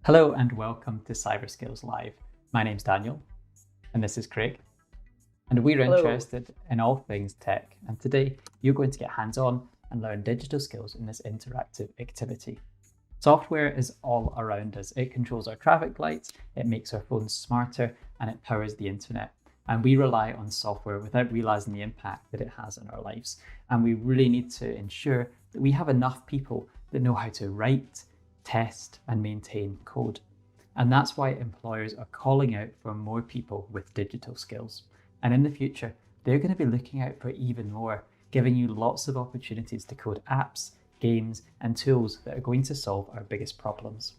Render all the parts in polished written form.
Hello and welcome to Cyber Skills Live. My name's Daniel and this is Craig. And we're interested in all things tech. And today you're going to get hands-on and learn digital skills in this interactive activity. Software is all around us. It controls our traffic lights, it makes our phones smarter, and it powers the internet. And we rely on software without realizing the impact that it has on our lives. And we really need to ensure that we have enough people that know how to write, test, and maintain code. And that's why employers are calling out for more people with digital skills. And in the future, they're going to be looking out for even more, giving you lots of opportunities to code apps, games, and tools that are going to solve our biggest problems.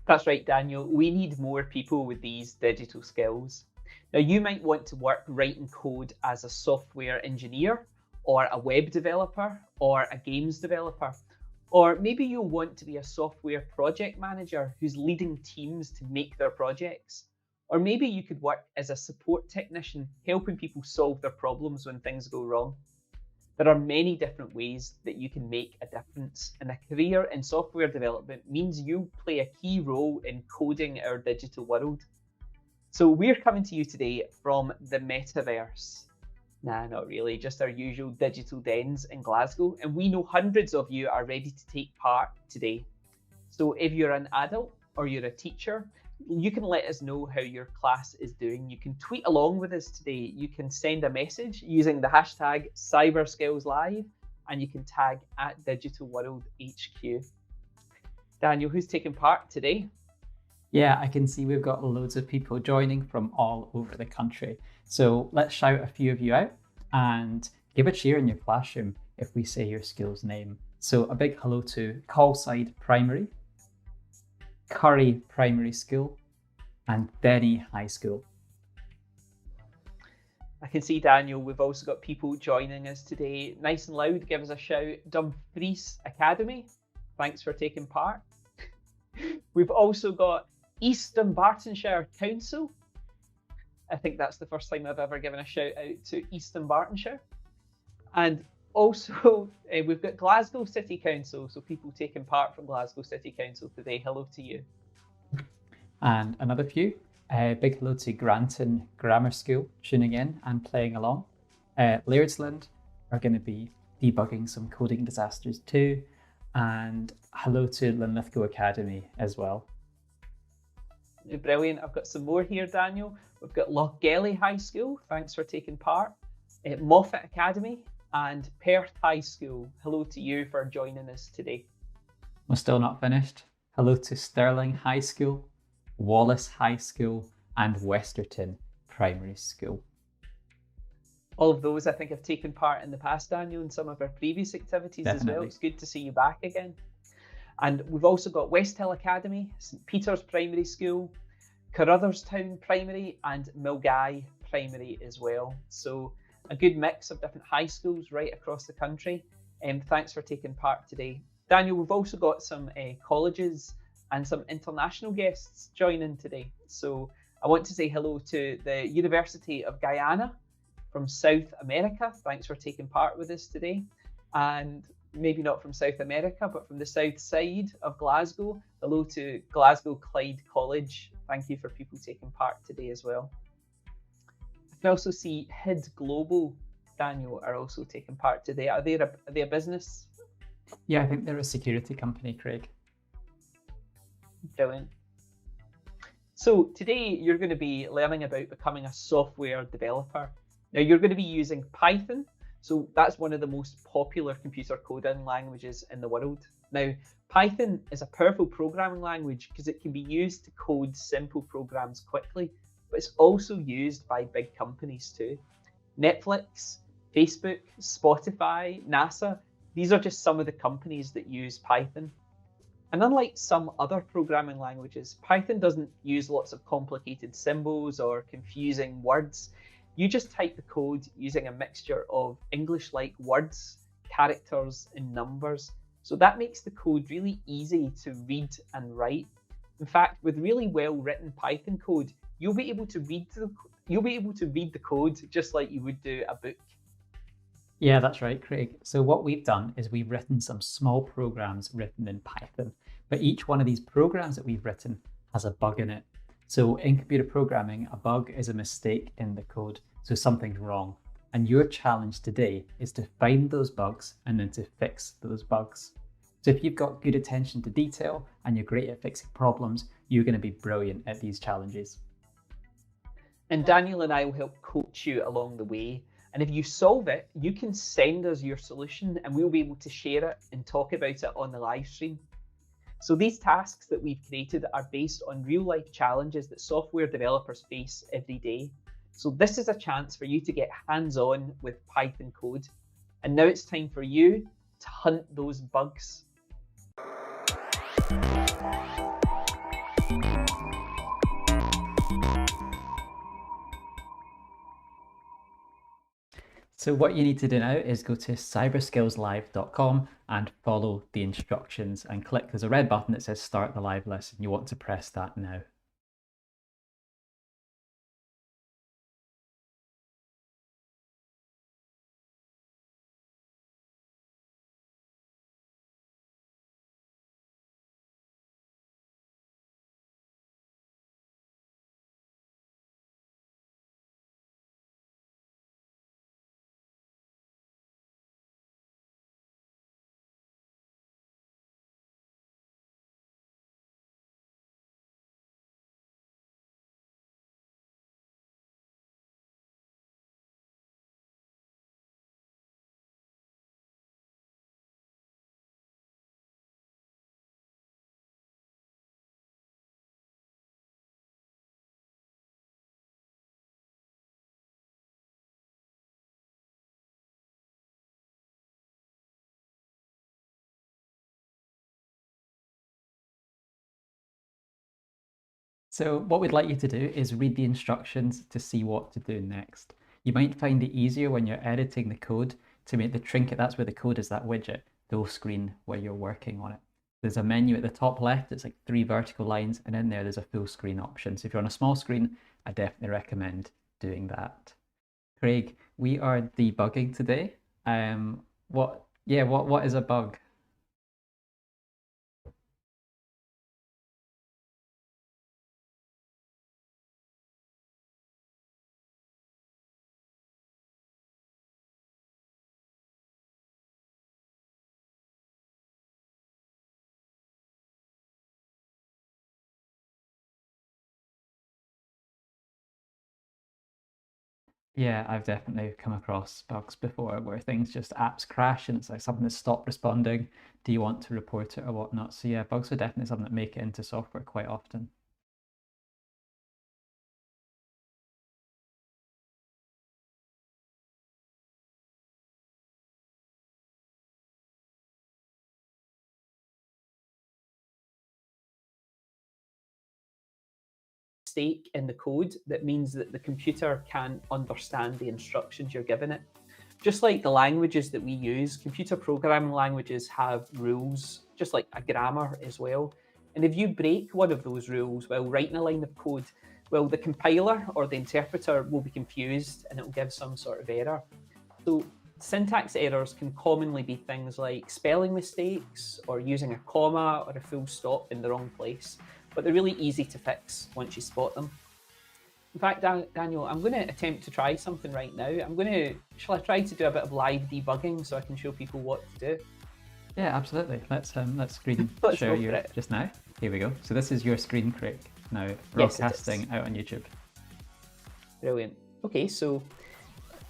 That's right, Daniel. We need more people with these digital skills. Now, you might want to work writing code as a software engineer, or a web developer, or a games developer. Or maybe you'll want to be a software project manager who's leading teams to make their projects. Or maybe you could work as a support technician, helping people solve their problems when things go wrong. There are many different ways that you can make a difference, and a career in software development means you play a key role in coding our digital world. So we're coming to you today from the metaverse. Nah, not really, just our usual digital dens in Glasgow, and we know hundreds of you are ready to take part today. So if you're an adult or you're a teacher, you can let us know how your class is doing. You can tweet along with us today. You can send a message using the hashtag CyberSkillsLive, and you can tag @DigitalWorldHQ. Daniel, who's taking part today? Yeah, I can see we've got loads of people joining from all over the country. So let's shout a few of you out and give a cheer in your classroom if we say your school's name. So a big hello to Callside Primary, Curry Primary School, and Denny High School. I can see, Daniel, we've also got people joining us today. Nice and loud, give us a shout. Dumfries Academy, thanks for taking part. We've also got East Dunbartonshire Council. I think that's the first time I've ever given a shout out to East Dunbartonshire. And also we've got Glasgow City Council, so people taking part from Glasgow City Council today. Hello to you. And another few. Big hello to Granton Grammar School tuning in and playing along. Lairdsland are going to be debugging some coding disasters too. And hello to Linlithgow Academy as well. Brilliant. I've got some more here, Daniel. We've got Lochgelly High School. Thanks for taking part. Moffat Academy and Perth High School. Hello to you for joining us today. We're still not finished. Hello to Stirling High School, Wallace High School, and Westerton Primary School. All of those, I think, have taken part in the past, Daniel, in some of our previous activities. Definitely. As well. It's good to see you back again. And we've also got West Hill Academy, St Peter's Primary School, Carrutherstown Primary, and Milgai Primary as well. So a good mix of different high schools right across the country. Thanks for taking part today. Daniel, we've also got some colleges and some international guests joining today. So I want to say hello to the University of Guyana from South America. Thanks for taking part with us today. And maybe not from South America, but from the south side of Glasgow. Hello to Glasgow Clyde College. Thank you for people taking part today as well. I can also see HID Global, Daniel, are also taking part today. Are they a business? Yeah, I think they're a security company, Craig. Brilliant. So today you're going to be learning about becoming a software developer. Now you're going to be using Python. So that's one of the most popular computer coding languages in the world. Now, Python is a powerful programming language because it can be used to code simple programs quickly, but it's also used by big companies too. Netflix, Facebook, Spotify, NASA, these are just some of the companies that use Python. And unlike some other programming languages, Python doesn't use lots of complicated symbols or confusing words. You just type the code using a mixture of English-like words, characters, and numbers. So that makes the code really easy to read and write. In fact, with really well-written Python code, you'll be able to read the code just like you would do a book. Yeah, that's right, Craig. So what we've done is we've written some small programs written in Python, But each one of these programs that we've written has a bug in it. So in computer programming, a bug is a mistake in the code. So something's wrong. And your challenge today is to find those bugs and then to fix those bugs. So if you've got good attention to detail and you're great at fixing problems, you're going to be brilliant at these challenges. And Daniel and I will help coach you along the way. And if you solve it, you can send us your solution and we'll be able to share it and talk about it on the live stream. So these tasks that we've created are based on real life challenges that software developers face every day. So this is a chance for you to get hands-on with Python code. And now it's time for you to hunt those bugs. So what you need to do now is go to cyberskillslive.com and follow the instructions and click. There's a red button that says start the live lesson. You want to press that now. So what we'd like you to do is read the instructions to see what to do next. You might find it easier when you're editing the code to make the trinket, that's where the code is, that widget, full screen where you're working on it. There's a menu at the top left, it's like 3 vertical lines, and in there's a full screen option. So if you're on a small screen, I definitely recommend doing that. Craig, we are debugging today. What is a bug? Yeah, I've definitely come across bugs before where things just apps crash and it's like something that's stopped responding. Do you want to report it or whatnot? So yeah, bugs are definitely something that make it into software quite often. Mistake in the code that means that the computer can't understand the instructions you're giving it. Just like the languages that we use, computer programming languages have rules, just like a grammar as well. And if you break one of those rules while writing a line of code, well, the compiler or the interpreter will be confused and it will give some sort of error. So syntax errors can commonly be things like spelling mistakes or using a comma or a full stop in the wrong place, but they're really easy to fix once you spot them. In fact, Daniel, I'm going to attempt to try something right now. Shall I try to do a bit of live debugging so I can show people what to do? Yeah, absolutely. Let's screen Let's share go you for it. just now. Here we go. So this is your screen, Craig, now broadcasting out on YouTube. Brilliant. Okay, so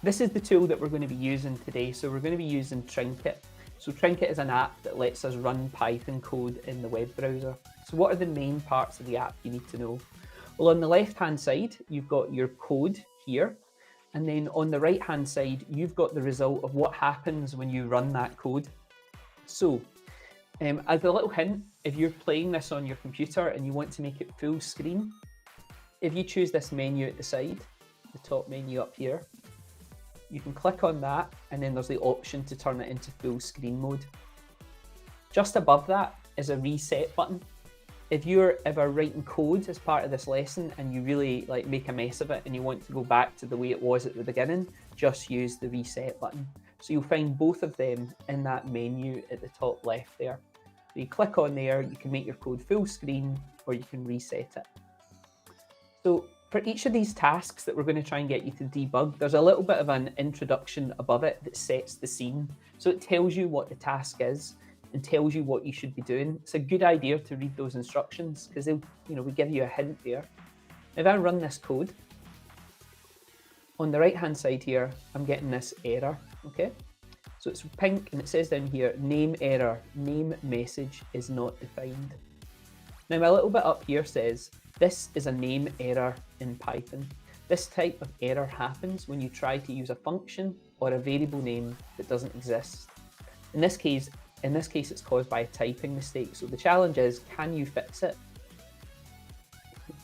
this is the tool that we're going to be using today. So we're going to be using Trinket. So Trinket is an app that lets us run Python code in the web browser. So what are the main parts of the app you need to know? Well, on the left-hand side, you've got your code here. And then on the right-hand side, you've got the result of what happens when you run that code. So as a little hint, if you're playing this on your computer and you want to make it full screen, if you choose this menu at the side, the top menu up here, you can click on that and then there's the option to turn it into full screen mode. Just above that is a reset button. If you're ever writing code as part of this lesson and you really make a mess of it and you want to go back to the way it was at the beginning, just use the reset button. So you'll find both of them in that menu at the top left there. So you click on there, you can make your code full screen or you can reset it. So for each of these tasks that we're going to try and get you to debug, there's a little bit of an introduction above it that sets the scene. So it tells you what the task is and tells you what you should be doing. It's a good idea to read those instructions because they'll, we give you a hint there. If I run this code, on the right-hand side here, I'm getting this error, okay? So it's pink and it says down here, name error, name message is not defined. Now my little bit up here says, this is a name error in Python. This type of error happens when you try to use a function or a variable name that doesn't exist. In this case, it's caused by a typing mistake. So the challenge is, can you fix it?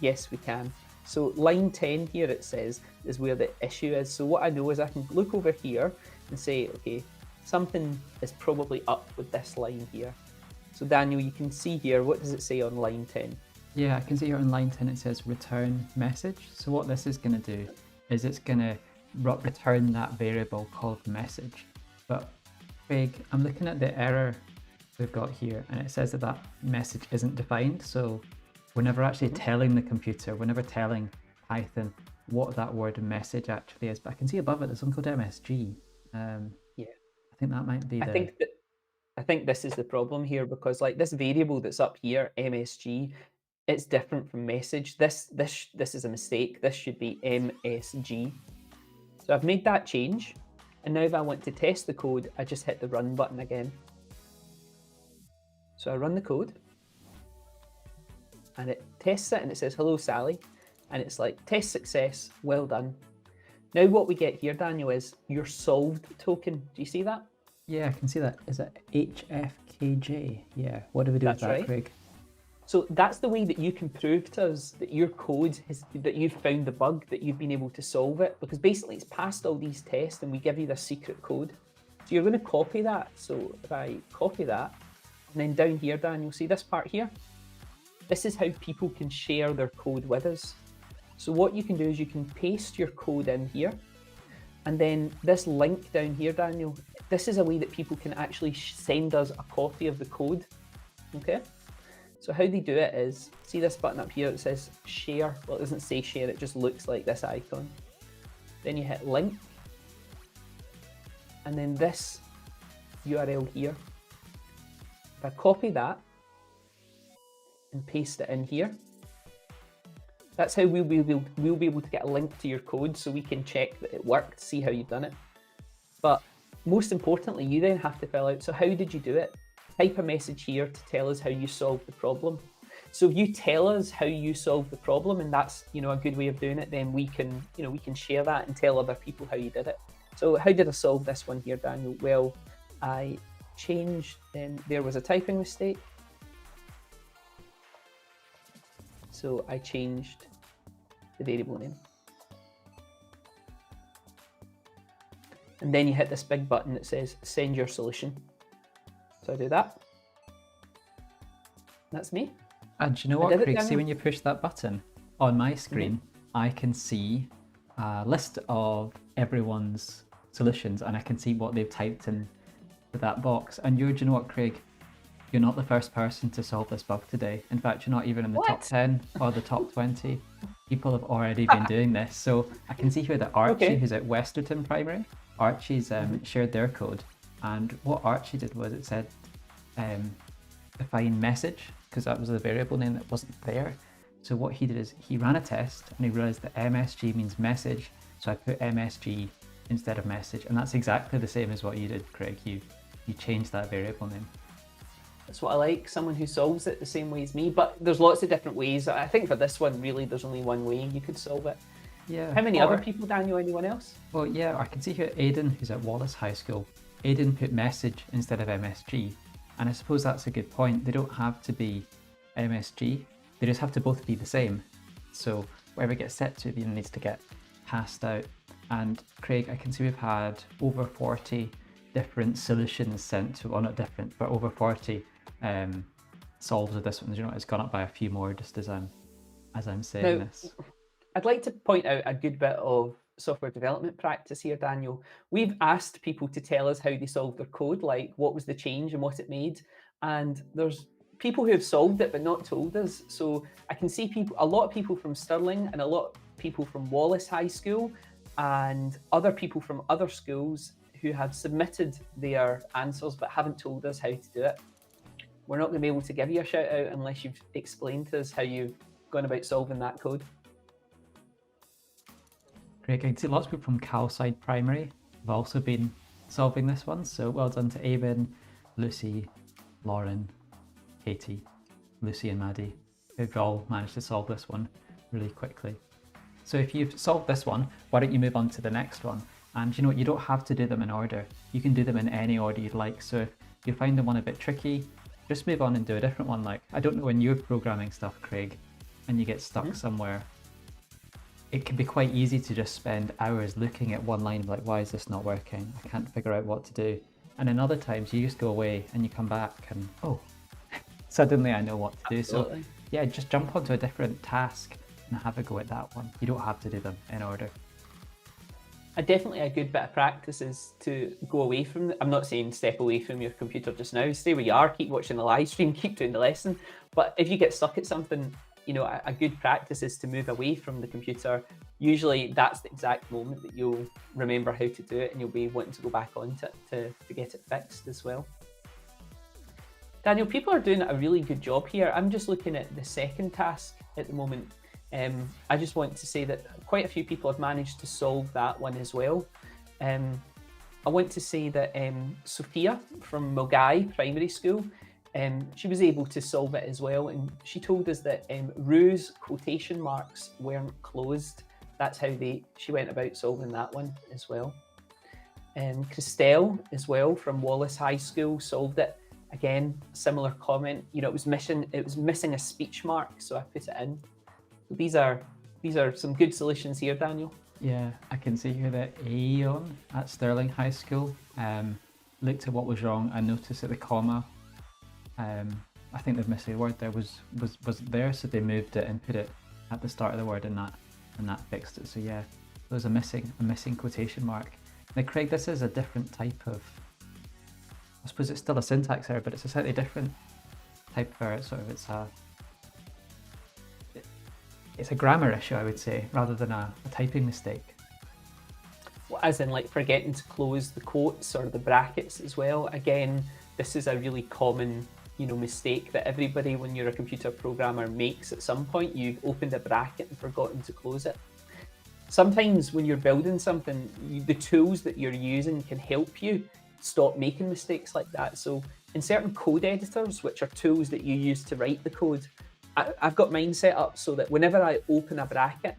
Yes, we can. So line 10 here, it says, is where the issue is. So what I know is I can look over here and say, okay, something is probably up with this line here. So Daniel, you can see here, what does it say on line 10? Yeah, I can see here on line 10 it says return message. So what this is going to do is it's going to return that variable called message. But Craig, I'm looking at the error we've got here and it says that that message isn't defined. So we're never actually telling the computer, we're never telling Python what that word message actually is. But I can see above it there's something called MSG. Yeah, I think that might be I think this is the problem here because like this variable that's up here, MSG, it's different from message. This is a mistake. This should be MSG. So I've made that change. And now if I want to test the code, I just hit the run button again. So I run the code and it tests it and it says, hello, Sally. And it's like, test success, well done. Now what we get here, Daniel, is your solved token. Do you see that? Yeah, I can see that. Is it HFKJ? Yeah, what do we do with that, right, Craig? So that's the way that you can prove to us that your code that you've found the bug, that you've been able to solve it, because basically it's passed all these tests and we give you the secret code. So you're going to copy that. So if I copy that, and then down here, Dan, you'll see this part here. This is how people can share their code with us. So what you can do is you can paste your code in here. And then this link down here, Daniel, this is a way that people can actually send us a copy of the code, okay? So how they do it is, see this button up here that says share? Well, it doesn't say share, it just looks like this icon. Then you hit link. And then this URL here. If I copy that and paste it in here, that's how we'll be able to get a link to your code so we can check that it worked, see how you've done it. But most importantly, you then have to fill out, so how did you do it? Type a message here to tell us how you solved the problem. So if you tell us how you solved the problem, and that's a good way of doing it, then we can share that and tell other people how you did it. So how did I solve this one here, Daniel? Well, I changed, there was a typing mistake. So I changed the variable name. And then you hit this big button that says send your solution. So I do that. That's me. And do you know what, Craig? See, when you push that button on my screen, I can see a list of everyone's solutions and I can see what they've typed in that box. And do you know what, Craig? You're not the first person to solve this bug today. In fact, you're not even in the top 10 or the top 20. People have already been doing this. So I can see here that Archie, who's at Westerton Primary, Archie's shared their code. And what Archie did was it said define message, because that was the variable name that wasn't there. So what he did is he ran a test and he realized that MSG means message. So I put MSG instead of message. And that's exactly the same as what you did, Craig. You changed that variable name. That's what I like, someone who solves it the same way as me, but there's lots of different ways. I think for this one, really, there's only one way you could solve it. Yeah. How many other people, Daniel, anyone else? Well, yeah, I can see here Aidan, who's at Wallace High School. Aidan put message instead of MSG, and I suppose that's a good point. They don't have to be MSG, they just have to both be the same. So whatever gets set to then needs to get passed out. And Craig, I can see we've had over 40 different solutions sent to, well, not different, but over 40 solves of this one. It's gone up by a few more just as I'm saying this. I'd like to point out a good bit of software development practice here, Daniel. We've asked people to tell us how they solved their code, like what was the change and what it made. and there's people who have solved it but not told us. So I can see a lot of people from Stirling and a lot of people from Wallace High School and other people from other schools who have submitted their answers but haven't told us how to do it. We're not going to be able to give you a shout out unless you've explained to us how you've gone about solving that code. Great, I can see lots of people from Calside Primary have also been solving this one, so well done to Aben, Lucy, Lauren, Katie, Lucy and Maddie, who've all managed to solve this one really quickly. So if you've solved this one, why don't you move on to the next one? And you know what, you don't have to do them in order. You can do them in any order you'd like. So if you find the one a bit tricky, just move on and do a different one. Like, I don't know when you're programming stuff, Craig, and you get stuck somewhere, it can be quite easy to just spend hours looking at one line, like, why is this not working? I can't figure out what to do. And then other times you just go away and you come back and, oh, suddenly I know what to do. Absolutely. So yeah, just jump onto a different task and have a go at that one. You don't have to do them in order. Definitely a good bit of practice is to go away from I'm not saying step away from your computer just now, stay where you are, keep watching the live stream, keep doing the lesson. But if you get stuck at something, you know, a good practice is to move away from the computer. Usually that's the exact moment that you'll remember how to do it and you'll be wanting to go back onto it to get it fixed as well. Daniel, people are doing a really good job here. I'm just looking at the second task at the moment. I just want to say that quite a few people have managed to solve that one as well. I want to say that Sophia from Milgai Primary School, she was able to solve it as well, and she told us that Rue's quotation marks weren't closed. That's how she went about solving that one as well. Christelle as well from Wallace High School solved it. Again, similar comment. You know, it was missing a speech mark, so I put it in. These are some good solutions here, Daniel. Yeah, I can see here that Aeon at Stirling High School looked at what was wrong and noticed that the comma, I think they've missed a word there, was there, so they moved it and put it at the start of the word, and that fixed it. So yeah, there was a missing quotation mark. Now, Craig, this is a different type of, I suppose it's still a syntax error, but it's a slightly different type of error. Sort of, it's a grammar issue, I would say, rather than a typing mistake. Well, as in like forgetting to close the quotes or the brackets as well. Again, this is a really common, you know, mistake that everybody, when you're a computer programmer, makes at some point. You've opened a bracket and forgotten to close it. Sometimes when you're building something, the tools that you're using can help you stop making mistakes like that. So in certain code editors, which are tools that you use to write the code, I've got mine set up so that whenever I open a bracket,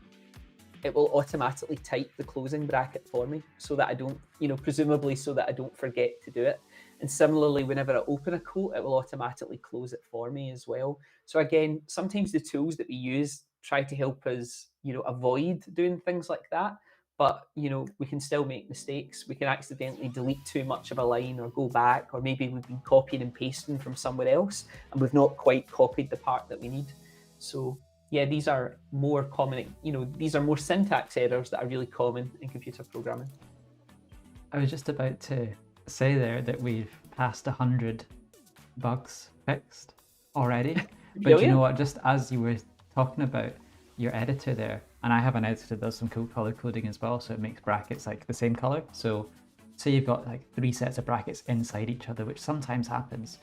it will automatically type the closing bracket for me so that I don't, you know, presumably so that I don't forget to do it. And similarly, whenever I open a quote, it will automatically close it for me as well. So again, sometimes the tools that we use try to help us, you know, avoid doing things like that. But, you know, we can still make mistakes. We can accidentally delete too much of a line or go back, or maybe we've been copying and pasting from somewhere else and we've not quite copied the part that we need. So yeah, these are more common, you know, these are more syntax errors that are really common in computer programming. I was just about to say there that we've passed 100 bugs fixed already. But you know what, just as you were talking about your editor there, and I have an editor that does some cool color coding as well, so it makes brackets like the same color. So say you've got like 3 sets of brackets inside each other, which sometimes happens.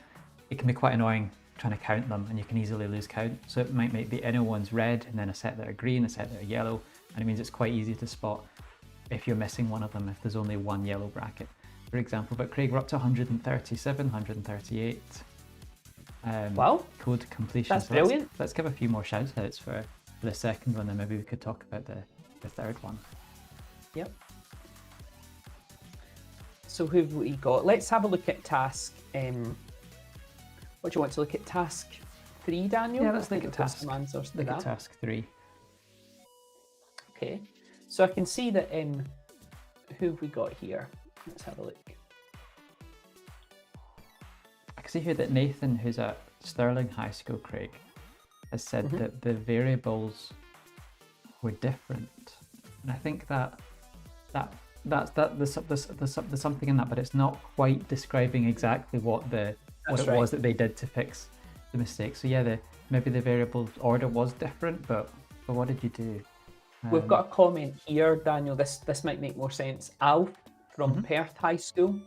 It can be quite annoying trying to count them, and you can easily lose count. So it might make the inner ones red, and then a set that are green, a set that are yellow, and it means it's quite easy to spot if you're missing one of them, if there's only one yellow bracket, for example. But Craig, we're up to 137, 138. Wow. Code completion. That's brilliant. Let's give a few more shout outs for the second one, and maybe we could talk about the third one. Yep. So who have we got? Let's have a look at task. What do you want to look at? Task 3, Daniel? Yeah, let's look at task. Some answers to look that. at task 3. Okay. So I can see that. Who have we got here? Let's have a look. I can see here that Nathan, who's at Stirling High School, Craig, has said that the variables were different, and I think there's something in that, but it's not quite describing exactly what the what it was that they did to fix the mistake. So yeah, maybe the variable order was different, but what did you do? We've got a comment here, Daniel. This might make more sense. Alf from Perth High School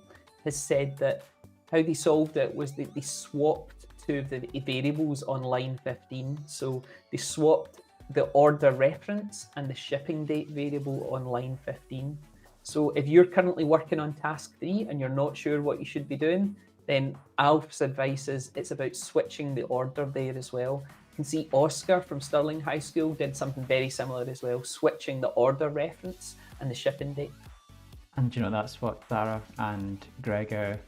has said that how they solved it was that they swapped two of the variables on line 15. So they swapped the order reference and the shipping date variable on line 15. So if you're currently working on task 3 and you're not sure what you should be doing, then Alf's advice is it's about switching the order there as well. You can see Oscar from Stirling High School did something very similar as well, switching the order reference and the shipping date. And that's what Dara and Gregor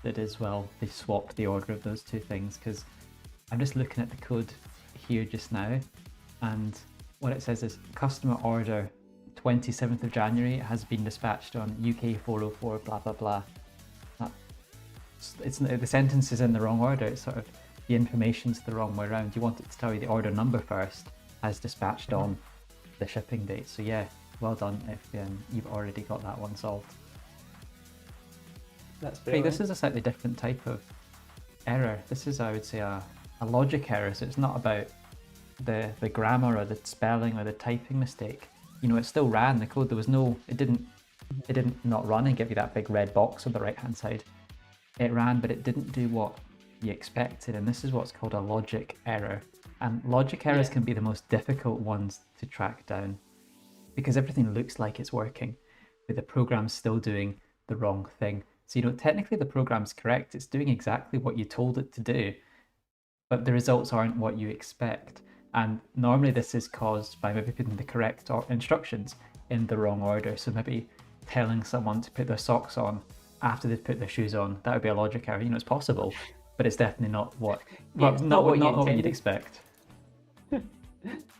did as well. They swapped the order of those two things, because I'm just looking at the code here just now, and what it says is customer order 27th of January has been dispatched on UK 404 blah blah blah. The sentence is in the wrong order. It's sort of the information's the wrong way around. You want it to tell you the order number first, as dispatched on the shipping date. So yeah, well done if you've already got that one solved. That's brilliant. This is a slightly different type of error. This is, I would say, a logic error. So it's not about the grammar or the spelling or the typing mistake. It still ran the code. There was no, it didn't not run and give you that big red box on the right hand side. It ran, but it didn't do what you expected, and this is what's called a logic error. And logic errors can be the most difficult ones to track down, because everything looks like it's working, but the program's still doing the wrong thing. So technically the program's correct, it's doing exactly what you told it to do, but the results aren't what you expect. And normally this is caused by maybe putting the correct instructions in the wrong order. So maybe telling someone to put their socks on after they've put their shoes on, that would be a logic error. It's possible, but it's definitely not what you'd expect.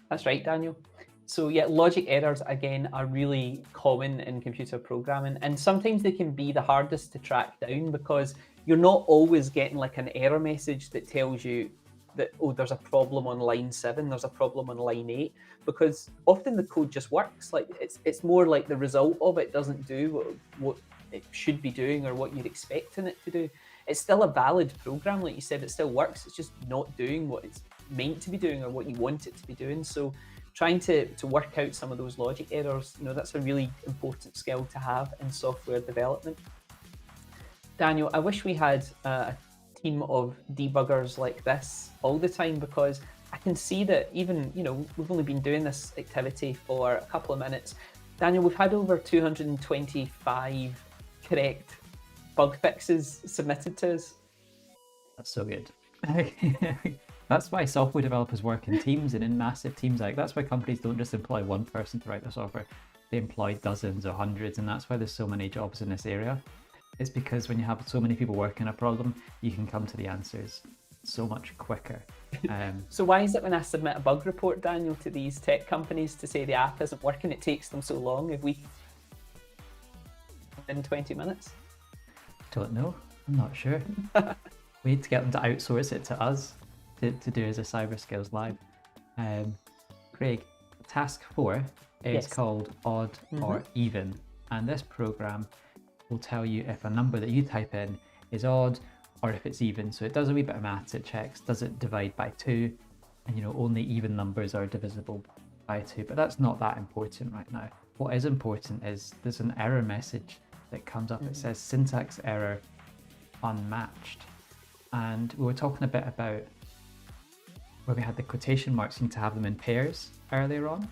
That's right, Daniel. So yeah, logic errors again are really common in computer programming, and sometimes they can be the hardest to track down, because you're not always getting like an error message that tells you that, oh, there's a problem on line 7, there's a problem on line 8, because often the code just works. Like it's more like the result of it doesn't do what it should be doing or what you're expecting it to do. It's still a valid program, like you said, it still works. It's just not doing what it's meant to be doing or what you want it to be doing. So trying to work out some of those logic errors, that's a really important skill to have in software development. Daniel, I wish we had a team of debuggers like this all the time, because I can see that even, we've only been doing this activity for a couple of minutes. Daniel, we've had over 225 correct bug fixes submitted to us. That's so good. That's why software developers work in teams and in massive teams. That's why companies don't just employ one person to write the software. They employ dozens or hundreds, and that's why there's so many jobs in this area. It's because when you have so many people working a problem, you can come to the answers so much quicker. So why is it when I submit a bug report, Daniel, to these tech companies to say the app isn't working, it takes them so long? If we in 20 minutes? Don't know. I'm not sure. We need to get them to outsource it to us to do as a Cyber Skills Live. Craig, task 4 is called odd or even, and this program will tell you if a number that you type in is odd or if it's even. So it does a wee bit of maths. It checks, does it divide by 2? And only even numbers are divisible by 2, but that's not that important right now. What is important is there's an error message that comes up. It says syntax error unmatched, and we were talking a bit about where we had the quotation marks, you need to have them in pairs earlier on.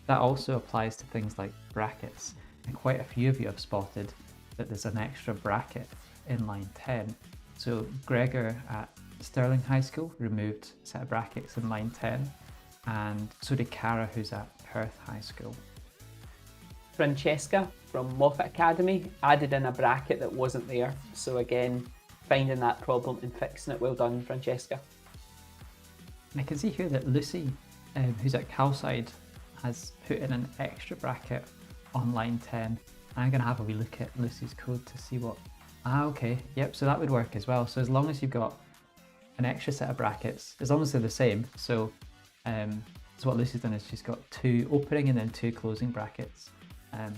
That also applies to things like brackets, and quite a few of you have spotted that there's an extra bracket in line 10. So Gregor at Stirling High School removed a set of brackets in line 10, and so did Cara, who's at Perth High School. Francesca from Moffat Academy added in a bracket that wasn't there. So again, finding that problem and fixing it. Well done, Francesca. I can see here that Lucy, who's at Calside, has put in an extra bracket on line 10. I'm going to have a wee look at Lucy's code to see what... okay, yep, so that would work as well. So as long as you've got an extra set of brackets, as long as they're the same. So what Lucy's done is she's got 2 opening and then 2 closing brackets.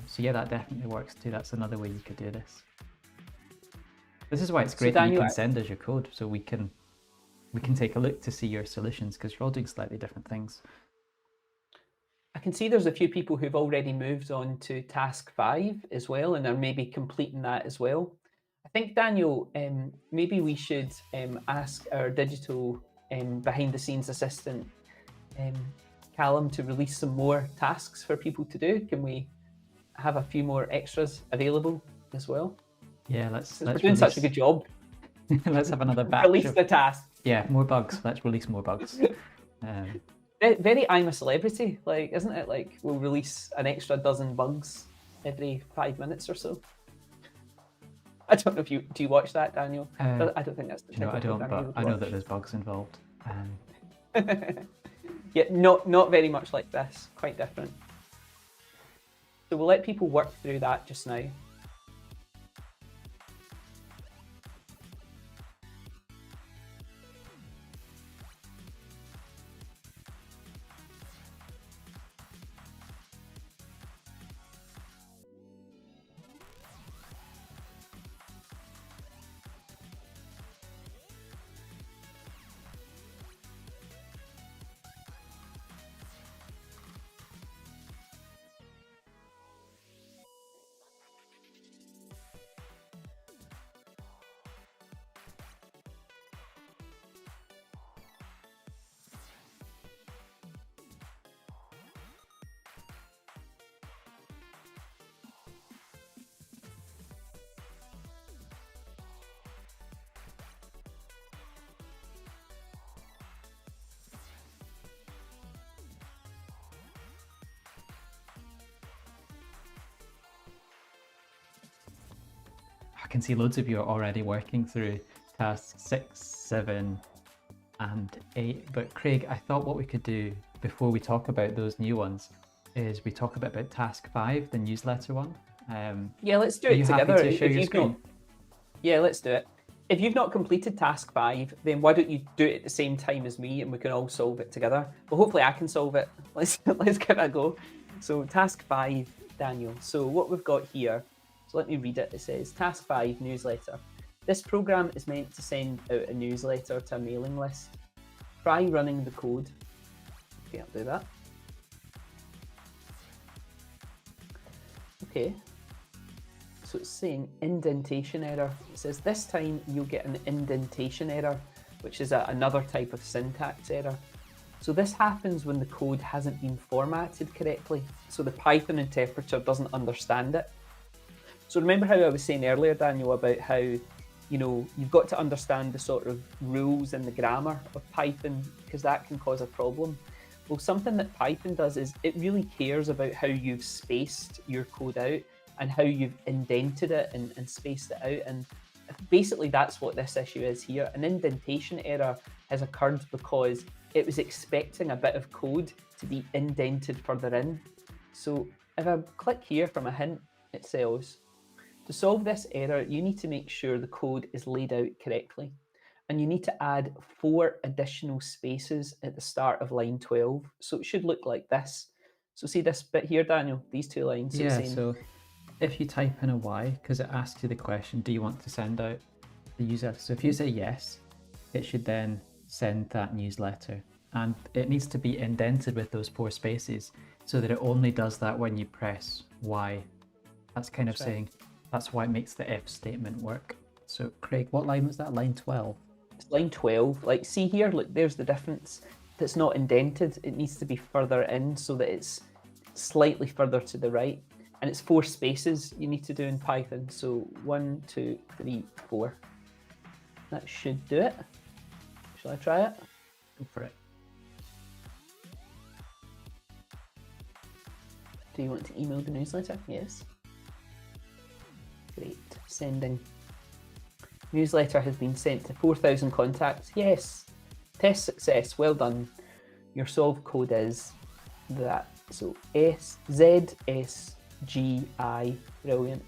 So yeah, that definitely works too. That's another way you could do this. This is why it's great that you can send us your code, so we can take a look to see your solutions, because you're all doing slightly different things. I can see there's a few people who've already moved on to task 5 as well, and are maybe completing that as well. I think, Daniel, maybe we should ask our digital behind the scenes assistant, Callum, to release some more tasks for people to do. Can we have a few more extras available as well? Yeah, let's we're doing such a good job. Let's have another batch. Release the task. Yeah, more bugs. Let's release more bugs. Very I'm a Celebrity, like, isn't it? Like, we'll release an extra dozen bugs every 5 minutes or so. I don't know if do you watch that, Daniel? I don't think that's the No, I don't, but I know that there's bugs involved. Yeah, not very much like this, quite different. So we'll let people work through that just now. I can see loads of you are already working through tasks 6, 7, and 8. But Craig, I thought what we could do before we talk about those new ones is we talk a bit about task 5, the newsletter one. Yeah, let's do it together. Happy to share your screen? Yeah, let's do it. If you've not completed task 5, then why don't you do it at the same time as me, and we can all solve it together. Well, hopefully I can solve it. Let's give it a go. So task 5, Daniel. So what we've got here, so let me read it. It says, task 5, newsletter. This program is meant to send out a newsletter to a mailing list. Try running the code. Okay, I'll do that. Okay. So it's saying indentation error. It says this time you'll get an indentation error, which is another type of syntax error. So this happens when the code hasn't been formatted correctly. So the Python interpreter doesn't understand it. So remember how I was saying earlier, Daniel, about how, you know, you've got to understand the sort of rules and the grammar of Python, because that can cause a problem. Well, something that Python does is it really cares about how you've spaced your code out and how you've indented it and spaced it out. And basically that's what this issue is here. An indentation error has occurred because it was expecting a bit of code to be indented further in. So if I click here from a hint, it says, to solve this error, you need to make sure the code is laid out correctly. And you need to add 4 additional spaces at the start of line 12. So it should look like this. So see this bit here, Daniel, these 2 lines. Yeah, so if you type in a Y, because it asks you the question, do you want to send out the newsletter? So if you say yes, it should then send that newsletter. And it needs to be indented with those 4 spaces so that it only does that when you press Y. That's kind of saying, that's why it makes the if statement work. So Craig, what line was that? Line 12? It's line 12. Like, see here, look, there's the difference. That's not indented. It needs to be further in so that it's slightly further to the right. And it's 4 spaces you need to do in Python. So 1, 2, 3, 4. That should do it. Shall I try it? Go for it. Do you want to email the newsletter? Yes. Great. Sending. Newsletter has been sent to 4,000 contacts. Yes. Test success. Well done. Your solved code is that. So ZSGI. Brilliant.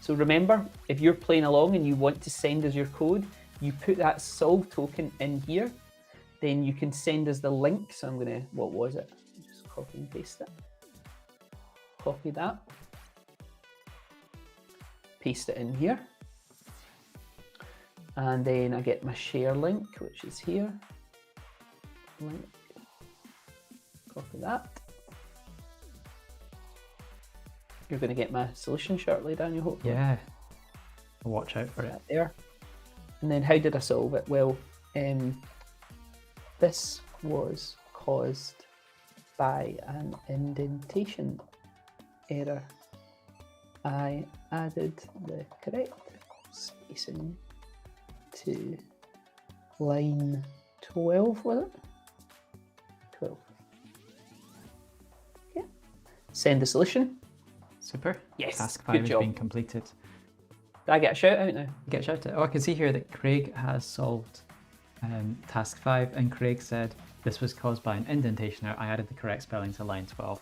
So remember, if you're playing along and you want to send us your code, you put that solve token in here. Then you can send us the link. So I'm going to, what was it? Just copy and paste it. Copy that. Paste it in here. And then I get my share link, which is here. Link. Copy that. You're going to get my solution shortly, Daniel, hopefully. Yeah. I'll watch out for it. There. And then how did I solve it? Well, this was caused by an indentation error. I added the correct spacing to line 12, was it? 12. Okay. Send the solution. Super. Yes, Task good 5 has job. been completed. Did I get a shout out now? Get shouted. Oh, I can see here that Craig has solved task 5, and Craig said this was caused by an indentation error. I added the correct spelling to line 12.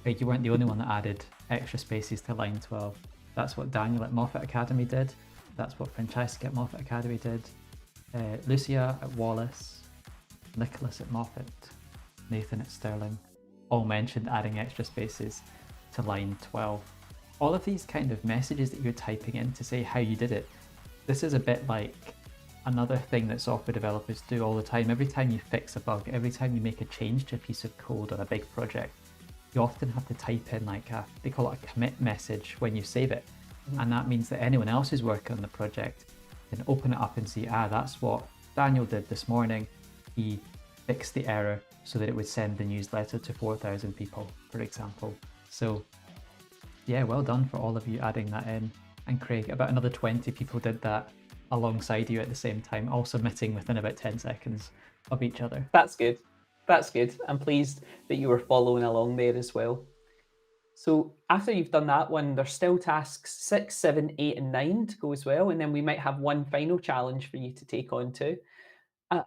Craig, you weren't the only one that added extra spaces to line 12. That's what Daniel at Moffat Academy did. That's what Francesca at Moffat Academy did. Lucia at Wallace, Nicholas at Moffat, Nathan at Stirling all mentioned adding extra spaces to line 12. All of these kind of messages that you're typing in to say how you did it, this is a bit like another thing that software developers do all the time. Every time you fix a bug, every time you make a change to a piece of code or a big project, you often have to type in like they call it a commit message when you save it. And that means that anyone else who's working on the project can open it up and see, that's what Daniel did this morning. He fixed the error so that it would send the newsletter to 4,000 people, for example. So yeah, well done for all of you adding that in. And Craig, about another 20 people did that alongside you at the same time, all submitting within about 10 seconds of each other. That's good. That's good. I'm pleased that you were following along there as well. So after you've done that one, there's still tasks 6, 7, 8, and 9 to go as well. And then we might have one final challenge for you to take on too.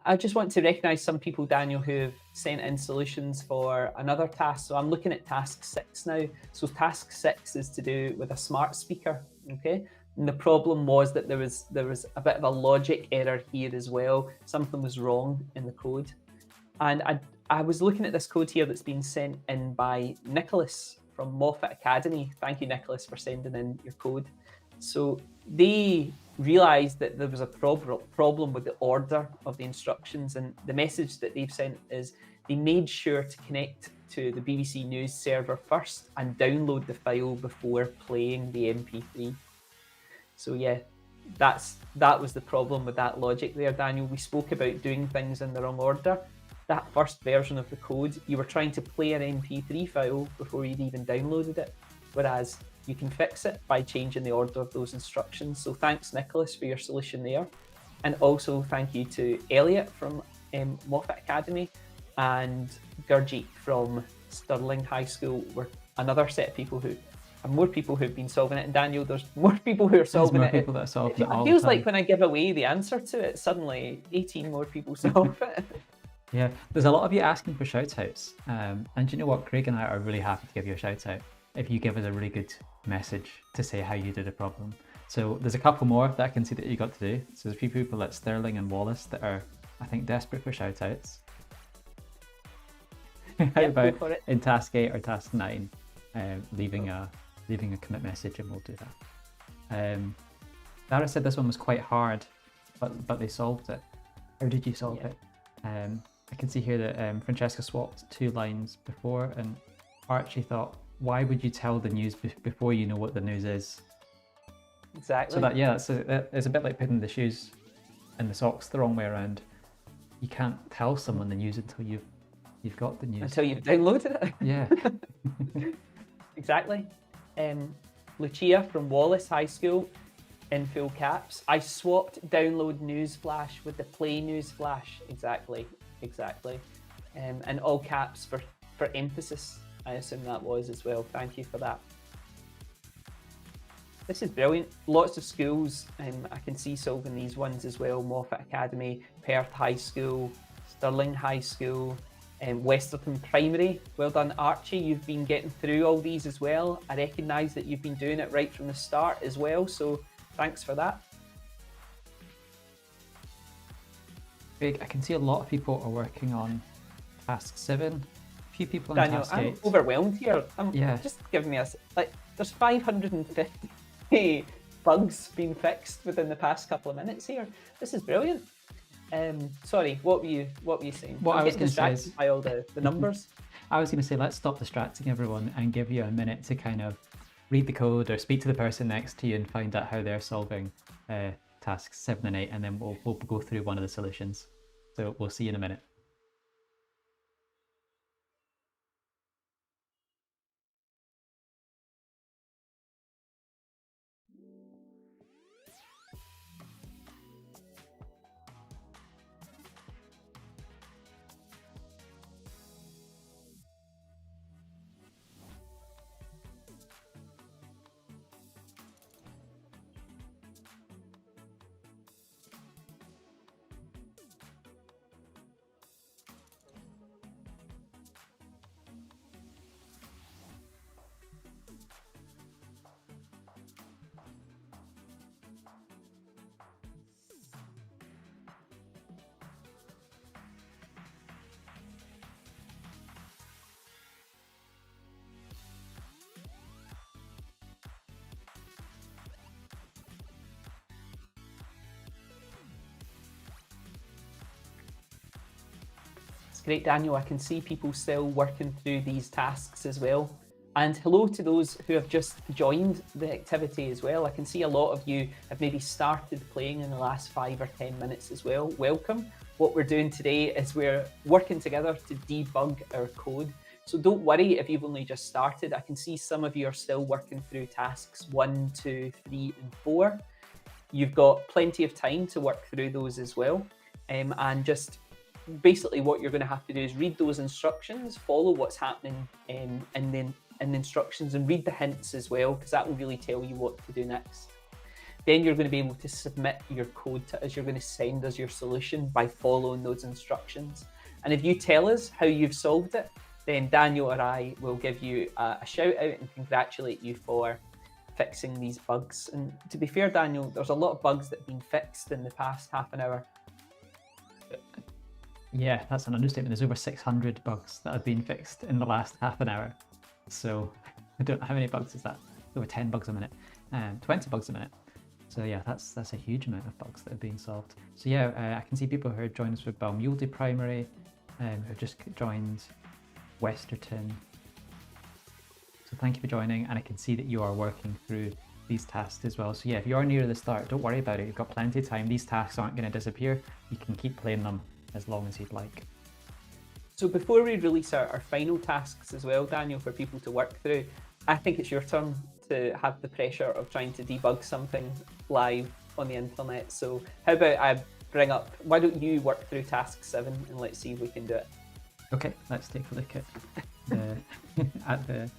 I just want to recognise some people, Daniel, who have sent in solutions for another task. So I'm looking at task 6 now. So task 6 is to do with a smart speaker, okay? And the problem was that there was a bit of a logic error here as well. Something was wrong in the code. And I was looking at this code here that's been sent in by Nicholas from Moffat Academy. Thank you, Nicholas, for sending in your code. So they realised that there was a problem with the order of the instructions, and the message that they've sent is they made sure to connect to the BBC News server first and download the file before playing the MP3. So yeah, that was the problem with that logic there, Daniel. We spoke about doing things in the wrong order. That first version of the code, you were trying to play an MP3 file before you'd even downloaded it, whereas you can fix it by changing the order of those instructions. So thanks, Nicholas, for your solution there. And also thank you to Elliot from Moffat Academy and Gurjeet from Stirling High School. We're another set of people who have more people who've been solving it. And Daniel, there's more people who are solving it. People that are solving it all feels the time. like when I give away the answer to it, suddenly 18 more people solve it. Yeah, there's a lot of you asking for shout-outs. And you know what? Craig and I are really happy to give you a shout-out if you give us a really good message to say how you did a problem. So there's a couple more that I can see that you got to do. So there's a few people at Stirling and Wallace that are, I think, desperate for shout-outs. How about in task 8 or task 9, leaving a commit message, and we'll do that. Dara said this one was quite hard, but they solved it. How did you solve it? I can see here that Francesca swapped 2 lines before, and Archie thought, why would you tell the news before you know what the news is? Exactly. So it's a bit like putting the shoes and the socks the wrong way around. You can't tell someone the news until you've got the news. Until you've downloaded it. Yeah. Exactly. Lucia from Wallace High School, in full caps. I swapped download newsflash with the play newsflash. Exactly. And all caps for emphasis. I assume that was as well. Thank you for that. This is brilliant. Lots of schools, I can see solving these ones as well. Moffat Academy, Perth High School, Stirling High School, Westerton Primary. Well done, Archie. You've been getting through all these as well. I recognise that you've been doing it right from the start as well, so thanks for that. Craig, I can see a lot of people are working on task 7. A few people on Daniel, task 8. I'm overwhelmed here. Just giving me there's 550 bugs been fixed within the past couple of minutes here. This is brilliant. Sorry, what were you saying? What I was going to say is by all the numbers. I was going to say, let's stop distracting everyone and give you a minute to kind of read the code or speak to the person next to you and find out how they're solving tasks 7 and 8, and then we'll go through one of the solutions. So we'll see you in a minute. It's great, Daniel. I can see people still working through these tasks as well. And hello to those who have just joined the activity as well. I can see a lot of you have maybe started playing in the last 5 or 10 minutes as well. Welcome. What we're doing today is we're working together to debug our code. So don't worry if you've only just started. I can see some of you are still working through tasks 1, 2, 3, and 4. You've got plenty of time to work through those as well. And just basically what you're going to have to do is read those instructions, follow what's happening in the instructions, and read the hints as well, because that will really tell you what to do next. Then you're going to be able to submit your code to us. You're going to send us your solution by following those instructions. And if you tell us how you've solved it, then Daniel or I will give you a shout out and congratulate you for fixing these bugs. And to be fair, Daniel, there's a lot of bugs that have been fixed in the past half an hour. Yeah, that's an understatement. There's over 600 bugs that have been fixed in the last half an hour. So I don't know how many bugs is that. Over 10 bugs a minute, 20 bugs a minute. So yeah, that's a huge amount of bugs that are being solved. So yeah, I can see people who are joining us with Balmulde Primary, who've just joined Westerton. So thank you for joining, and I can see that you are working through these tasks as well. So yeah, if you're near the start, don't worry about it. You've got plenty of time. These tasks aren't going to disappear. You can keep playing them as long as you'd like. So before we release our final tasks as well, Daniel, for people to work through, I think it's your turn to have the pressure of trying to debug something live on the internet. So how about I bring up, why don't you work through task 7 and let's see if we can do it. Okay, let's take a look at the at the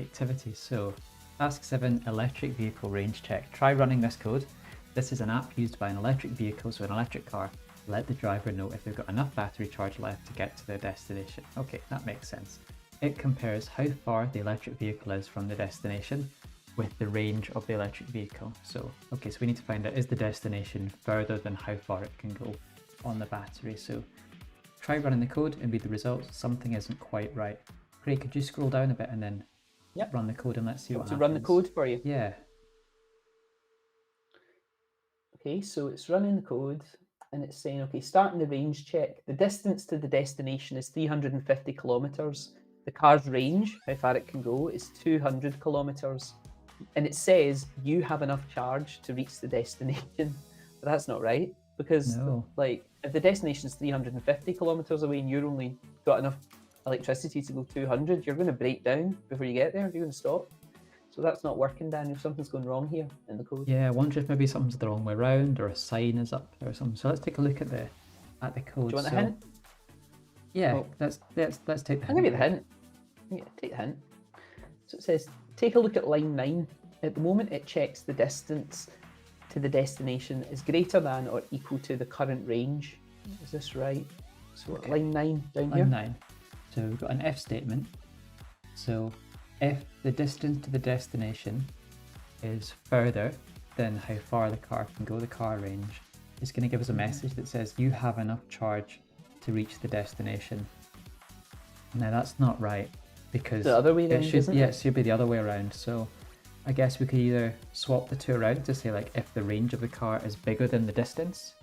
activity. So task 7, electric vehicle range check. Try running this code. This is an app used by an electric vehicle, so an electric car. Let the driver know if they've got enough battery charge left to get to their destination. Okay, that makes sense. It compares how far the electric vehicle is from the destination with the range of the electric vehicle. So, okay, so we need to find out, is the destination further than how far it can go on the battery? So try running the code and read the results. Something isn't quite right. Craig, could you scroll down a bit and then run the code and let's see what happens. To run the code for you? Yeah. Okay, so it's running the code. And it's saying, okay, starting the range check. The distance to the destination is 350 kilometers. The car's range, how far it can go, is 200 kilometers. And it says you have enough charge to reach the destination. But that's not right, because like if the destination is 350 kilometers away and you're only got enough electricity to go 200, you're going to break down before you get there. You're going to stop. So that's not working, Daniel. Something's going wrong here in the code. Yeah, I wonder if maybe something's the wrong way around or a sign is up or something. So let's take a look at the code. Do you want a hint? Yeah, let's take the hint. I'll give you the hint. Yeah, take the hint. So it says, take a look at line 9. At the moment, it checks the distance to the destination is greater than or equal to the current range. Is this right? So okay. Line 9 down here. Line 9. So we've got an if statement. So if the distance to the destination is further than how far the car can go, the car range, it's going to give us a message that says you have enough charge to reach the destination. Now that's not right, because the other way around, it should be the other way around. So I guess we could either swap the two around to say like if the range of the car is bigger than the distance,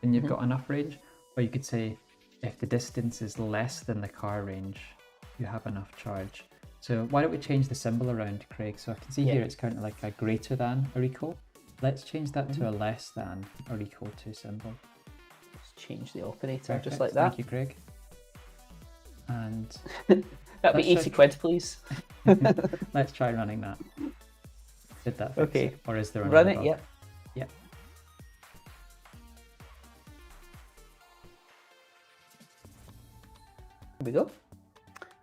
then you've got enough range. Or you could say if the distance is less than the car range, you have enough charge. So why don't we change the symbol around, Craig? So I can see here it's kind of like a greater than or equal. Let's change that to a less than or equal to symbol. Let's change the operator. Perfect. Just like that. Thank you, Craig. And that'd be 80 quid, please. Let's try running that. Did that fix it? Or is there another Run it? bug? Yep. Yep. Here we go.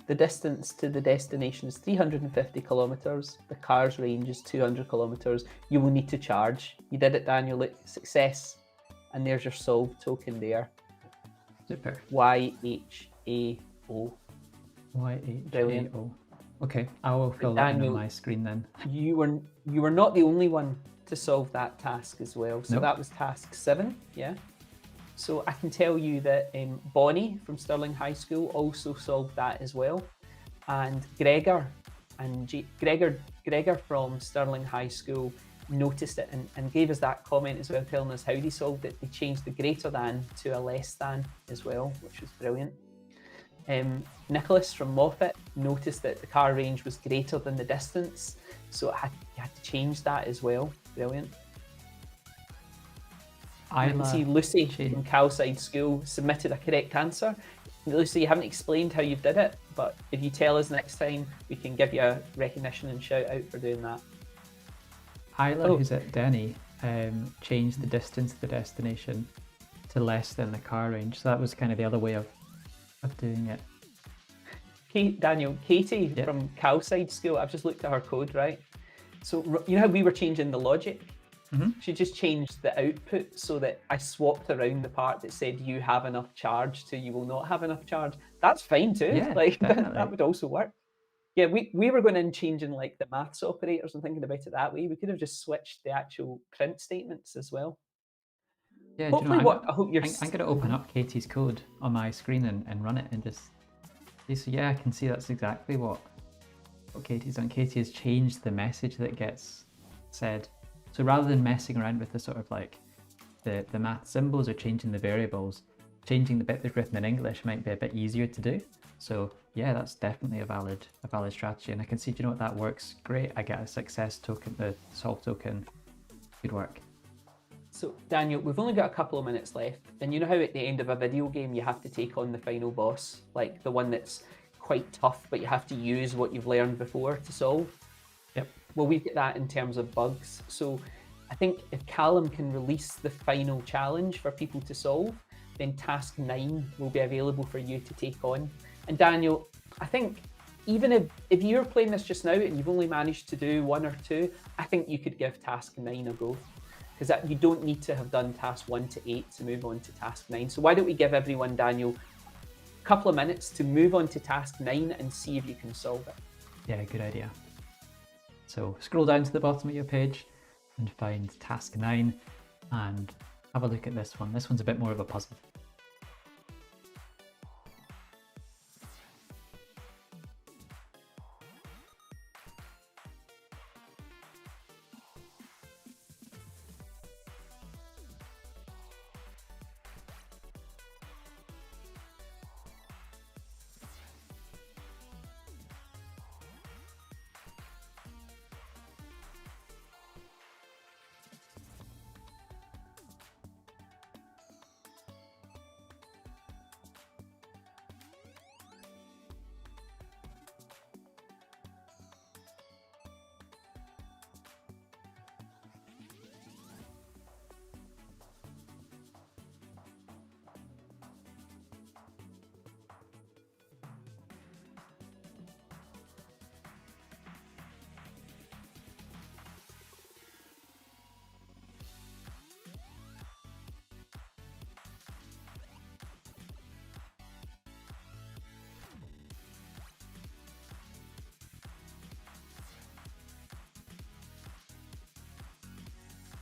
The distance to the destination is 350 kilometers. The car's range is 200 kilometers. You will need to charge. You did it, Daniel. Look, success. And there's your solved token there. Super. YHAO. YHAO. Okay, I will fill that in on my screen then. You were not the only one to solve that task as well. So that was task 7, yeah? So I can tell you that Bonnie from Stirling High School also solved that as well. And Gregor from Stirling High School noticed it and gave us that comment as well, telling us how they solved it. They changed the greater than to a less than as well, which was brilliant. Nicholas from Moffat noticed that the car range was greater than the distance, so you had to change that as well. Brilliant. I can see Lucy from Calside School submitted a correct answer. Lucy, you haven't explained how you've did it, but if you tell us next time, we can give you a recognition and shout out for doing that. Isla, who's at Denny, changed the distance to the destination to less than the car range. So that was kind of the other way of doing it. Daniel, Katie from Calside School, I've just looked at her code, right? So you know how we were changing the logic? She just changed the output so that I swapped around the part that said you have enough charge to you will not have enough charge. That's fine too. Yeah, like that would also work. Yeah, we were going in changing like the maths operators and thinking about it that way. We could have just switched the actual print statements as well. Yeah, hopefully I'm going to open up Katie's code on my screen and run it and just see. So yeah, I can see that's exactly what Katie's done. Katie has changed the message that gets said. So rather than messing around with the sort of like the math symbols or changing the variables, changing the bit that's written in English might be a bit easier to do. So yeah, that's definitely a valid strategy. And I can see, do you know what, that works great. I get a success token, the solve token. Good work. So Daniel, we've only got a couple of minutes left. And you know how at the end of a video game, you have to take on the final boss, like the one that's quite tough, but you have to use what you've learned before to solve? Yep. Well, we've got that in terms of bugs. So I think if Callum can release the final challenge for people to solve, then task 9 will be available for you to take on. And Daniel, I think even if you're playing this just now and you've only managed to do 1 or 2, I think you could give task 9 a go. Because you don't need to have done task 1 to 8 to move on to task 9. So why don't we give everyone, Daniel, a couple of minutes to move on to task 9 and see if you can solve it. Yeah, good idea. So scroll down to the bottom of your page and find task 9 and have a look at this one. This one's a bit more of a puzzle.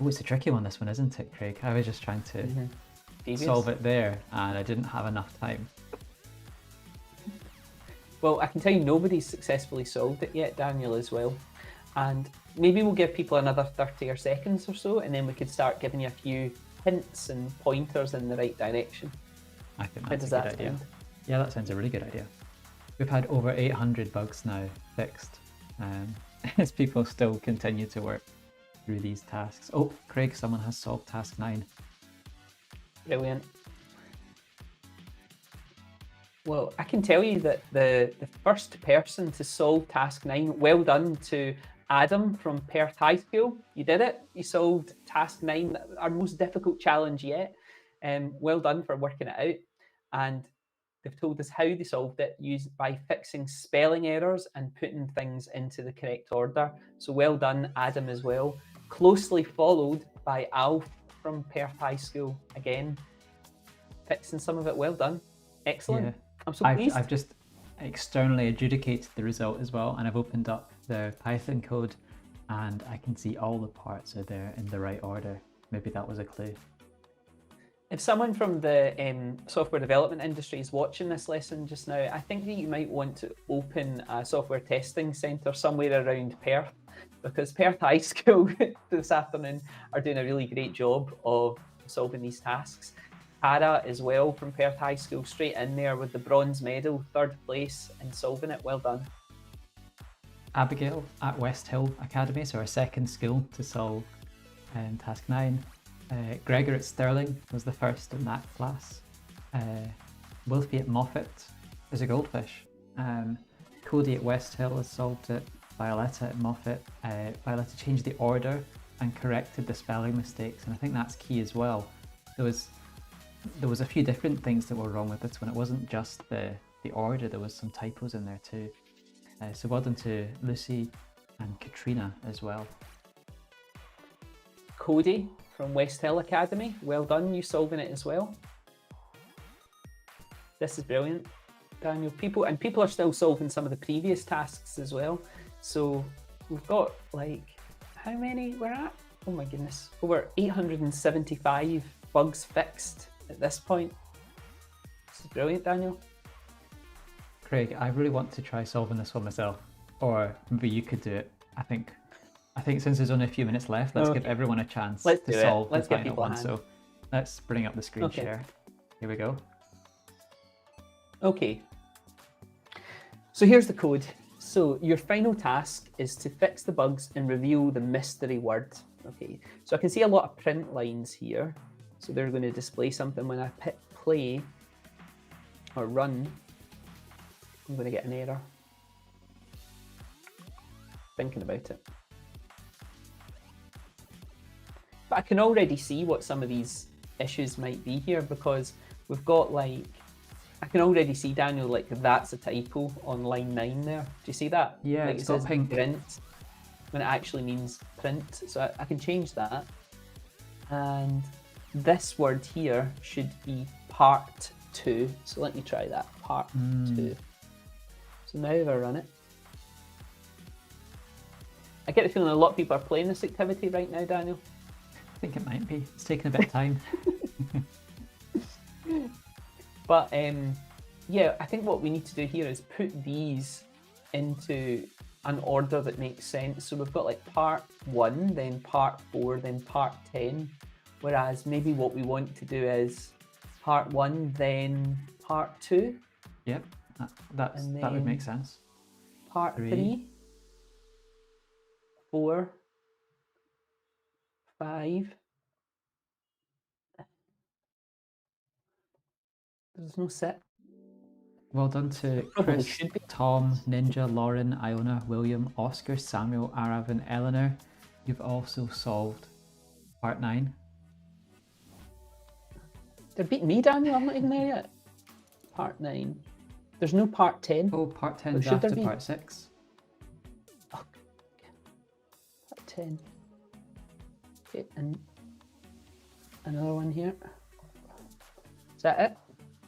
Oh, it's a tricky one, this one, isn't it, Craig? I was just trying to solve it there and I didn't have enough time. Well, I can tell you nobody's successfully solved it yet, Daniel, as well. And maybe we'll give people another 30 or seconds or so, and then we could start giving you a few hints and pointers in the right direction. I think How that's does a good that idea. sound? Yeah, that sounds a really good idea. We've had over 800 bugs now fixed, as people still continue to work through these tasks. Oh, Craig, someone has solved task 9. Brilliant. Well, I can tell you that the first person to solve task 9, well done to Adam from Perth High School. You did it. You solved task 9, our most difficult challenge yet. Well done for working it out. And they've told us how they solved it by fixing spelling errors and putting things into the correct order. So well done, Adam, as well. Closely followed by Alf from Perth High School. Again, fixing some of it. Well done. Excellent. Yeah. I'm so pleased. I've just externally adjudicated the result as well, and I've opened up the Python code and I can see all the parts are there in the right order. Maybe that was a clue. If someone from the software development industry is watching this lesson just now, I think that you might want to open a software testing centre somewhere around Perth, because Perth High School this afternoon are doing a really great job of solving these tasks. Tara as well from Perth High School, straight in there with the bronze medal, 3rd place in solving it. Well done. Abigail at West Hill Academy, so our second school to solve task 9. Gregor at Stirling was the first in that class. Wilfie at Moffat is a goldfish. Cody at West Hill has solved it. Violetta at Moffat. Violetta changed the order and corrected the spelling mistakes, and I think that's key as well. There was a few different things that were wrong with this one. It wasn't just the order, there was some typos in there too. So well done to Lucy and Katrina as well. Cody from West Hill Academy, well done, you solving it as well. This is brilliant, Daniel. People are still solving some of the previous tasks as well. So we've got, like, how many we're at? Oh my goodness, over 875 bugs fixed at this point. This is brilliant, Daniel. Craig, I really want to try solving this one myself, or maybe you could do it. I think since there's only a few minutes left, let's give everyone a chance to solve the final one. So let's bring up the screen share. Here we go. Okay. So here's the code. So your final task is to fix the bugs and reveal the mystery word. Okay. So I can see a lot of print lines here. So they're going to display something. When I hit play or run, I'm going to get an error. Thinking about it. But I can already see what some of these issues might be here, because we've got, like, I can already see, Daniel, like, that's a typo on line 9 there. Do you see that? Yeah, like, it's it got says pink print when it actually means print. So I can change that. And this word here should be part 2. So let me try that, part 2. So now if I run it, I get the feeling a lot of people are playing this activity right now, Daniel. I think it might be. It's taking a bit of time. But yeah, I think what we need to do here is put these into an order that makes sense. So we've got, like, part 1, then part 4, then part 10. Whereas maybe what we want to do is part 1, then part 2. Yep, that would make sense. Part 3, 4, 5. There's no set. Well done to Chris, Tom, Ninja, Lauren, Iona, William, Oscar, Samuel, Arav, and Eleanor. You've also solved part 9. They're beating me, Daniel. I'm not even there yet. Part 9. There's no part 10. Oh, part 10 is after part 6. Oh, part 10. Okay, and another one here. Is that it?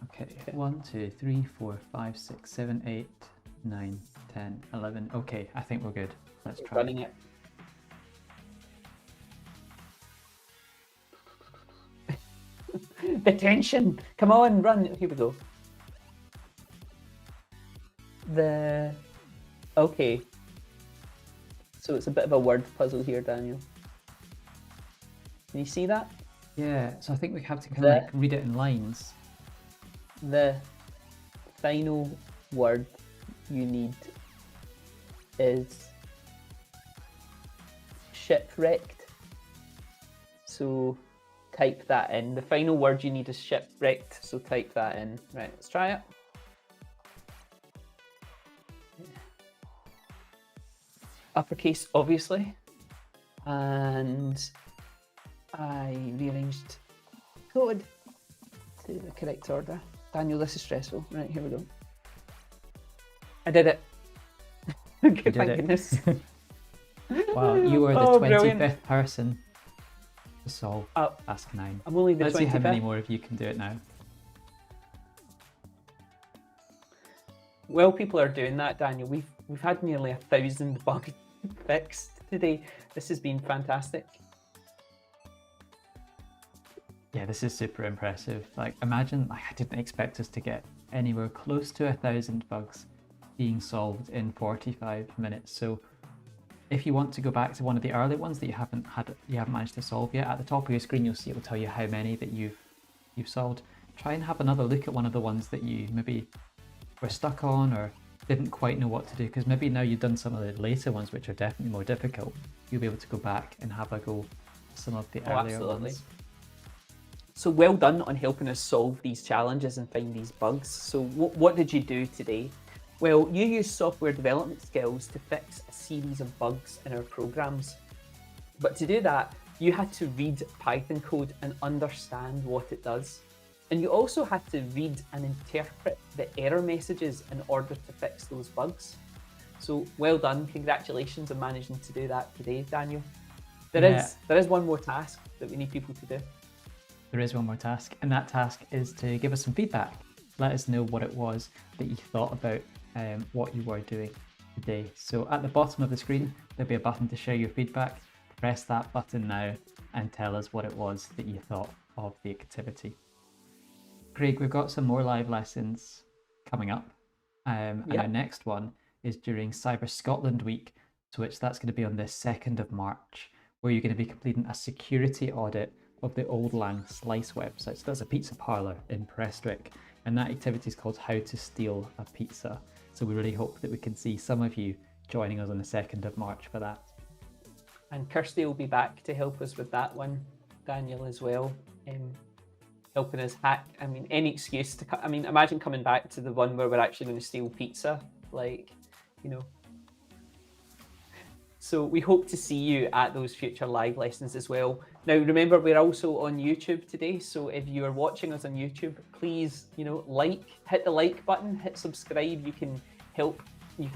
Okay. 1, 2, 3, 4, 5, 6, 7, 8, 9, 10, 11. Okay, I think we're good. Let's try. Running it. The tension. Come on, run. Here we go. Okay. So it's a bit of a word puzzle here, Daniel. Can you see that? Yeah, so I think we have to kind of like read it in lines. The final word you need is shipwrecked. So type that in. The final word you need is shipwrecked, so type that in. Right, let's try it. Uppercase, obviously. And I rearranged code to the correct order. Daniel, this is stressful. Right, here we go. I did it. Thank goodness. Wow, you were the 25th brilliant. person to solve task 9. I'm only the 25th. Let's see how many more of you can do it now. Well, people are doing that, Daniel. We've had nearly 1,000 bugs fixed today. This has been fantastic. Yeah, this is super impressive. Like, imagine, like, I didn't expect us to get anywhere close to 1,000 bugs being solved in 45 minutes. So if you want to go back to one of the early ones that you haven't managed to solve yet, at the top of your screen you'll see it will tell you how many that you've solved. Try and have another look at one of the ones that you maybe were stuck on or didn't quite know what to do, because maybe now you've done some of the later ones which are definitely more difficult, you'll be able to go back and have a go at some of the earlier ones. So well done on helping us solve these challenges and find these bugs. So what did you do today? Well, you used software development skills to fix a series of bugs in our programs. But to do that, you had to read Python code and understand what it does. And you also had to read and interpret the error messages in order to fix those bugs. So well done, congratulations on managing to do that today, Daniel. There is one more task that we need people to do. There is one more task, and that task is to give us some feedback. Let us know what it was that you thought about what you were doing today. So at the bottom of the screen, there'll be a button to share your feedback. Press that button now and tell us what it was that you thought of the activity. Craig, we've got some more live lessons coming up. And our next one is during Cyber Scotland Week, to which that's going to be on the 2nd of March, where you're going to be completing a security audit of the Old Lang Slice website. So that's a pizza parlour in Prestwick, and that activity is called How to Steal a Pizza. So we really hope that we can see some of you joining us on the 2nd of March for that. And Kirsty will be back to help us with that one, Daniel as well, helping us hack. I mean, any excuse to imagine coming back to the one where we're actually going to steal pizza, like, you know. So we hope to see you at those future live lessons as well. Now, remember, we're also on YouTube today. So if you are watching us on YouTube, please, hit the like button, hit subscribe. You can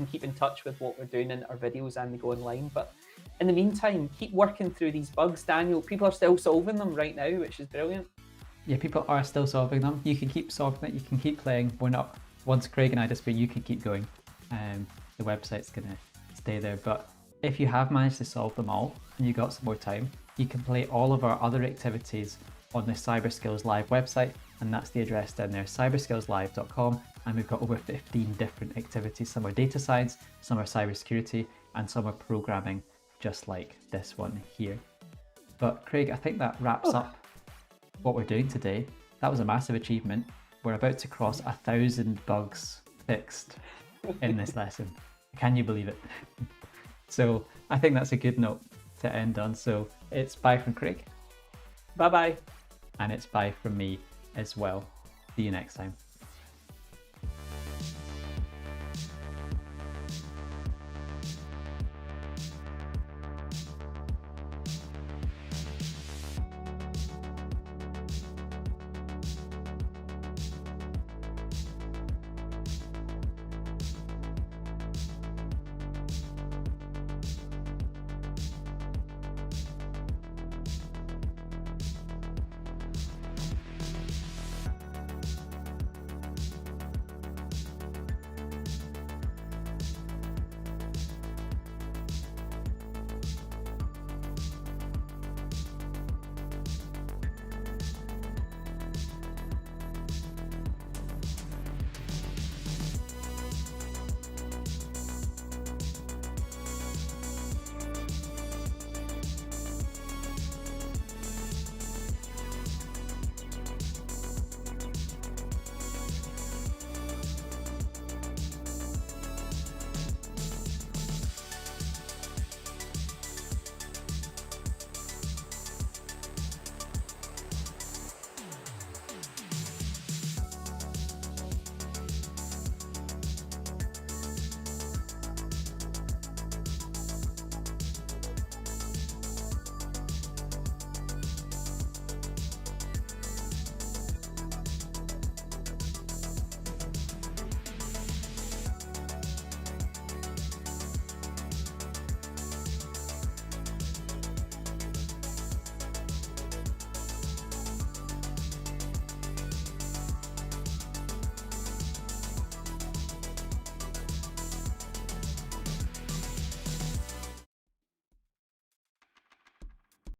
keep in touch with what we're doing in our videos and they go online. But in the meantime, keep working through these bugs, Daniel. People are still solving them right now, which is brilliant. Yeah, people are still solving them. You can keep solving it. You can keep playing. We're not, once Craig and I disappear, you can keep going. The website's going to stay there. But if you have managed to solve them all and you got some more time, you can play all of our other activities on the Cyber Skills Live website, and that's the address down there, cyberskillslive.com, and we've got over 15 different activities. Some are data science, some are cybersecurity, and some are programming, just like this one here. But Craig, I think that wraps up what we're doing today. That was a massive achievement. We're about to cross 1,000 bugs fixed in this lesson. Can you believe it? So I think that's a good note to end on. So it's bye from Craig. Bye-bye. And it's bye from me as well. See you next time.